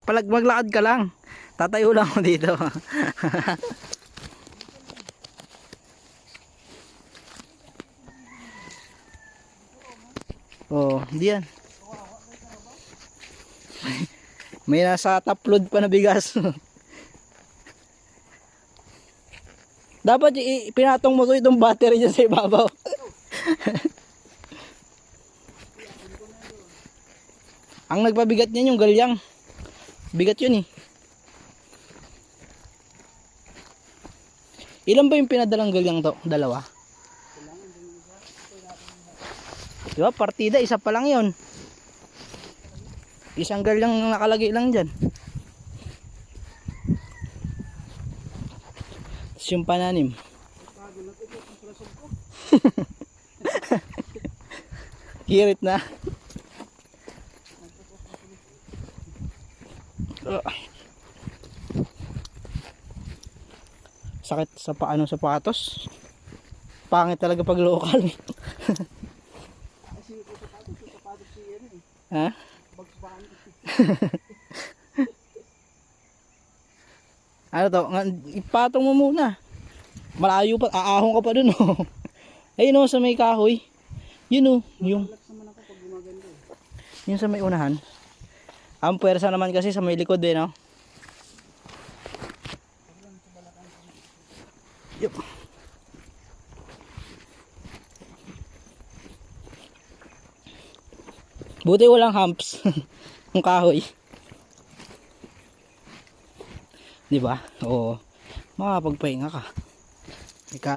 maglakad ka lang. Tatayo lang ako dito. Oh, hindi yan. May nasa top load pa na bigas. Dapat pinatong mo to itong battery dyan sa ibabaw. Ang nagpabigat niyan yung galyang. Bigat yun eh. Ilan ba yung pinadalang galyang to? Dalawa? Diba? Partida, isa pa lang yun. Isang galyang nakalagay lang dyan. Tapos yung pananim. Hirit na. Sakit sa paano sapatos. Pangit talaga pag local. Ha? Ano to? Ipatong mo muna. Malayo pa, aahon ka pa dun oh. Ayun oh, sa may kahoy. Yun oh, yung sa may unahan. Ang puwersa naman kasi sa may likod eh no. Yup. Buti walang humps. Ang kahoy. Di ba? Oo. Makapagpahinga ka.